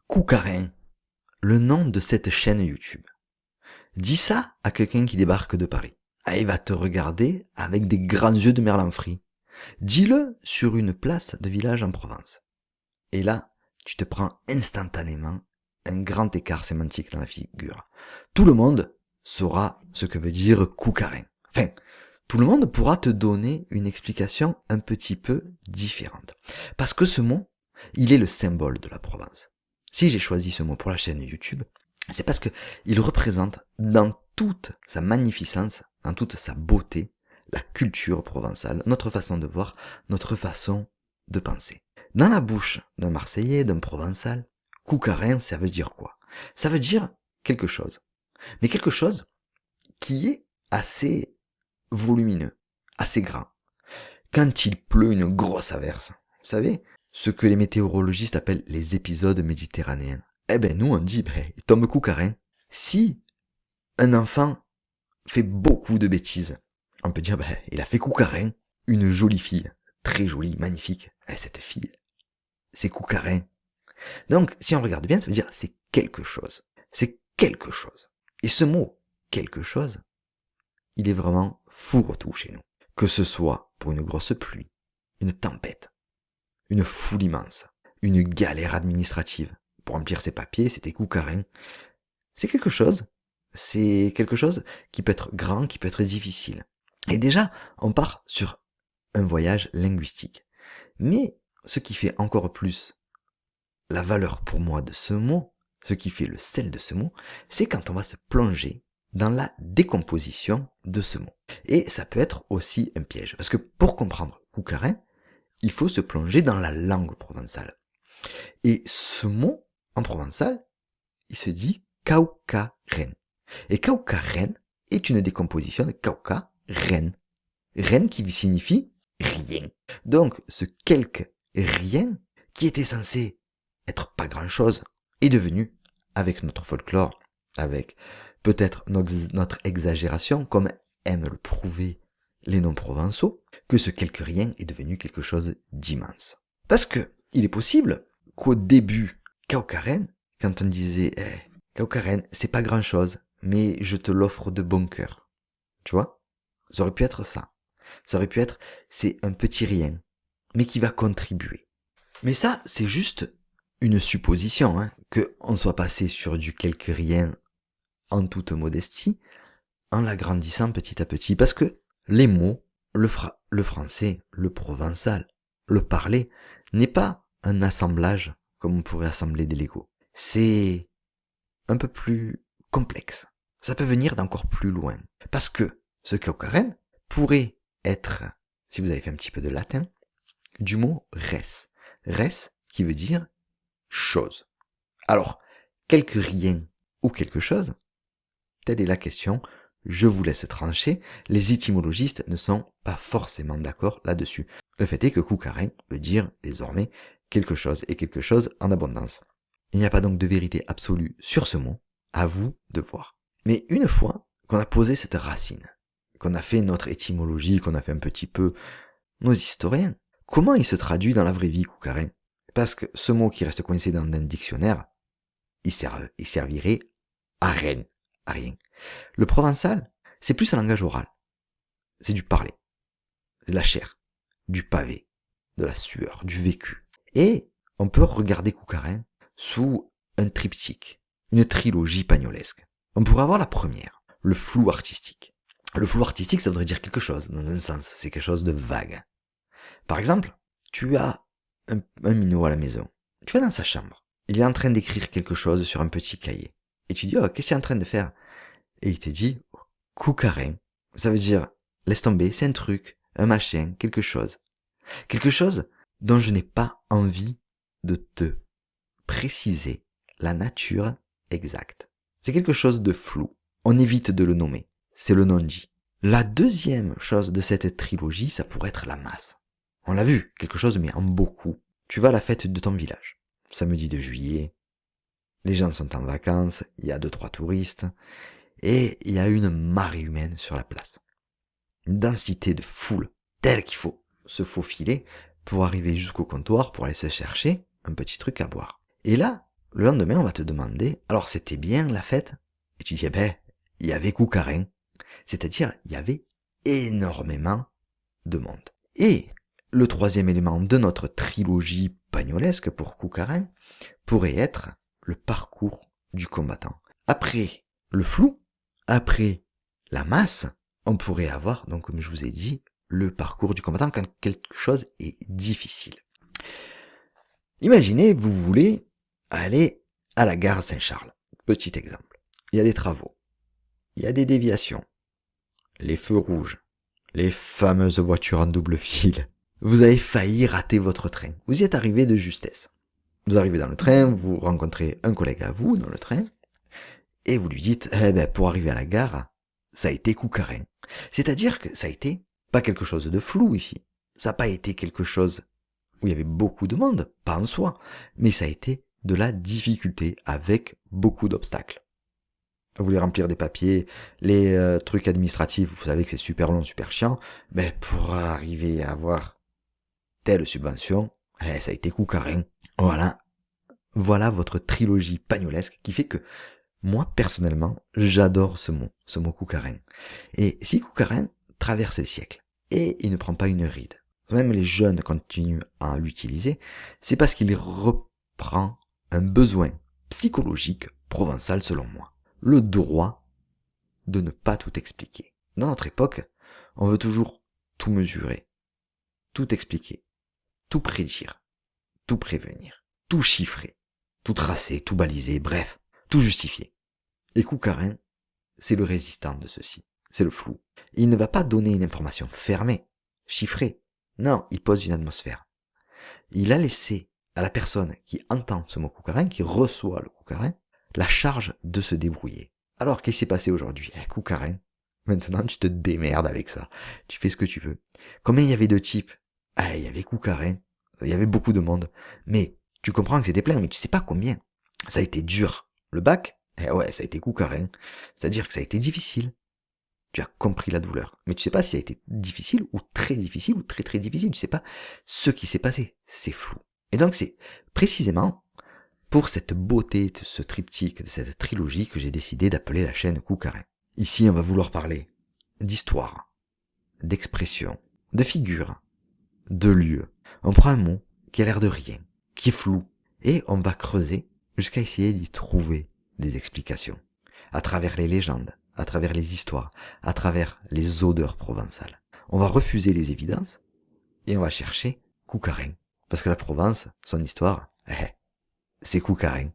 Coucarin, le nom de cette chaîne YouTube. Dis ça à quelqu'un qui débarque de Paris. Ah, il va te regarder avec des grands yeux de merlan frit. Dis-le sur une place de village en Provence. Et là, tu te prends instantanément un grand écart sémantique dans la figure. Tout le monde saura ce que veut dire Coucarin. Enfin, tout le monde pourra te donner une explication un petit peu différente. Parce que ce mot, il est le symbole de la Provence. Si j'ai choisi ce mot pour la chaîne YouTube, c'est parce que il représente dans toute sa magnificence, dans toute sa beauté, la culture provençale, notre façon de voir, notre façon de penser. Dans la bouche d'un Marseillais, d'un Provençal, Coucarin, ça veut dire quoi? Ça veut dire quelque chose. Mais quelque chose qui est assez volumineux, assez grand. Quand il pleut une grosse averse, vous savez, ce que les météorologistes appellent les épisodes méditerranéens. Eh ben nous on dit, il tombe Coucarin. Si un enfant fait beaucoup de bêtises, on peut dire, il a fait Coucarin. Une jolie fille, très jolie, magnifique, cette fille, c'est Coucarin. Donc si on regarde bien, ça veut dire c'est quelque chose. C'est quelque chose. Et ce mot, quelque chose, il est vraiment fourre-tout chez nous. Que ce soit pour une grosse pluie, une tempête, une foule immense, une galère administrative. Pour remplir ses papiers, c'était Coucarin. C'est quelque chose qui peut être grand, qui peut être difficile. Et déjà, on part sur un voyage linguistique. Mais ce qui fait encore plus la valeur pour moi de ce mot, ce qui fait le sel de ce mot, c'est quand on va se plonger dans la décomposition de ce mot. Et ça peut être aussi un piège. Parce que pour comprendre Coucarin, il faut se plonger dans la langue provençale. Et ce mot, en provençal, il se dit Caucaren. Et Caucaren est une décomposition de Cauca, reine. Reine qui signifie rien. Donc, ce quelque rien, qui était censé être pas grand chose, est devenu, avec notre folklore, avec peut-être notre exagération, comme aiment le prouver les noms provençaux, que ce quelque rien est devenu quelque chose d'immense. Parce que, il est possible qu'au début, Caucaren, quand on disait, Caucaren, c'est pas grand chose, mais je te l'offre de bon cœur. Tu vois? Ça aurait pu être ça. Ça aurait pu être, c'est un petit rien, mais qui va contribuer. Mais ça, c'est juste une supposition, que on soit passé sur du quelque rien en toute modestie, en l'agrandissant petit à petit, parce que les mots, le français, le provençal, le parler, n'est pas un assemblage comme on pourrait assembler des Legos. C'est un peu plus complexe. Ça peut venir d'encore plus loin. Parce que ce Caucaren pourrait être, si vous avez fait un petit peu de latin, du mot res. Res qui veut dire chose. Alors, quelque rien ou quelque chose, telle est la question, je vous laisse trancher, les étymologistes ne sont pas forcément d'accord là-dessus. Le fait est que Coucarin veut dire désormais quelque chose et quelque chose en abondance. Il n'y a pas donc de vérité absolue sur ce mot, à vous de voir. Mais une fois qu'on a posé cette racine, qu'on a fait notre étymologie, qu'on a fait un petit peu nos historiens, comment il se traduit dans la vraie vie, Coucarin? Parce que ce mot qui reste coincé dans un dictionnaire, il servirait à rien. À rien. Le provençal, c'est plus un langage oral. C'est du parler. C'est de la chair. Du pavé. De la sueur. Du vécu. Et on peut regarder Coucarin sous un triptyque. Une trilogie pagnolesque. On pourrait avoir la première. Le flou artistique. Le flou artistique, ça voudrait dire quelque chose, dans un sens. C'est quelque chose de vague. Par exemple, tu as un minot à la maison. Tu vas dans sa chambre. Il est en train d'écrire quelque chose sur un petit cahier. Et tu dis, qu'est-ce qu'il est en train de faire? Et il te dit, Coucarin. Ça veut dire, laisse tomber, c'est un truc, un machin, quelque chose. Quelque chose dont je n'ai pas envie de te préciser la nature exacte. C'est quelque chose de flou. On évite de le nommer. C'est le non-dit. La deuxième chose de cette trilogie, ça pourrait être la masse. On l'a vu, quelque chose mais en beaucoup. Tu vas à la fête de ton village. Samedi de juillet. Les gens sont en vacances, il y a 2-3 touristes. Et il y a une marée humaine sur la place. Une densité de foule telle qu'il faut se faufiler pour arriver jusqu'au comptoir pour aller se chercher un petit truc à boire. Et là, Le lendemain, on va te demander, alors c'était bien la fête? Et tu dis, eh ben, il y avait Coucarin. C'est-à-dire, il y avait énormément de monde. Et le troisième élément de notre trilogie pagnolesque pour Coucarin pourrait être le parcours du combattant. Après le flou, après la masse, on pourrait avoir, donc comme je vous ai dit, le parcours du combattant quand quelque chose est difficile. Imaginez, vous voulez aller à la gare Saint-Charles. Petit exemple. Il y a des travaux. Il y a des déviations. Les feux rouges. Les fameuses voitures en double fil. Vous avez failli rater votre train. Vous y êtes arrivé de justesse. Vous arrivez dans le train, vous rencontrez un collègue à vous dans le train, et vous lui dites, eh ben, pour arriver à la gare, ça a été Coucarin. C'est-à-dire que ça a été pas quelque chose de flou ici. Ça n'a pas été quelque chose où il y avait beaucoup de monde, pas en soi, mais ça a été de la difficulté avec beaucoup d'obstacles. Vous voulez remplir des papiers, les trucs administratifs, vous savez que c'est super long, super chiant, mais pour arriver à avoir telle subvention, ça a été Coucarin. Voilà votre trilogie pagnolesque qui fait que moi, personnellement, j'adore ce mot Coucarin. Et si Coucarin traverse les siècles, et il ne prend pas une ride, même les jeunes continuent à l'utiliser, c'est parce qu'il reprend un besoin psychologique provençal selon moi. Le droit de ne pas tout expliquer. Dans notre époque, on veut toujours tout mesurer, tout expliquer, tout prédire, tout prévenir, tout chiffrer, tout tracer, tout baliser, bref, tout justifier. Et Coucarin, c'est le résistant de ceci, c'est le flou. Il ne va pas donner une information fermée, chiffrée. Non, il pose une atmosphère. Il a laissé à la personne qui entend ce mot Coucarin, qui reçoit le Coucarin, la charge de se débrouiller. Alors, qu'est-ce qui s'est passé aujourd'hui? Coucarin. Maintenant, tu te démerdes avec ça. Tu fais ce que tu veux. Combien il y avait de types? Il y avait Coucarin. Il y avait beaucoup de monde. Mais, tu comprends que c'était plein, mais tu sais pas combien. Ça a été dur. Le bac? Ouais, ça a été Coucarin. C'est-à-dire que ça a été difficile. Tu as compris la douleur. Mais tu sais pas si ça a été difficile ou très très très difficile. Tu sais pas ce qui s'est passé. C'est flou. Et donc c'est précisément pour cette beauté de ce triptyque, de cette trilogie que j'ai décidé d'appeler la chaîne Coucarin. Ici, on va vouloir parler d'histoire, d'expression, de figure, de lieu. On prend un mot qui a l'air de rien, qui est flou, et on va creuser jusqu'à essayer d'y trouver des explications. À travers les légendes, à travers les histoires, à travers les odeurs provençales. On va refuser les évidences, et on va chercher Coucarin. Parce que la Provence, son histoire, c'est Coucarin.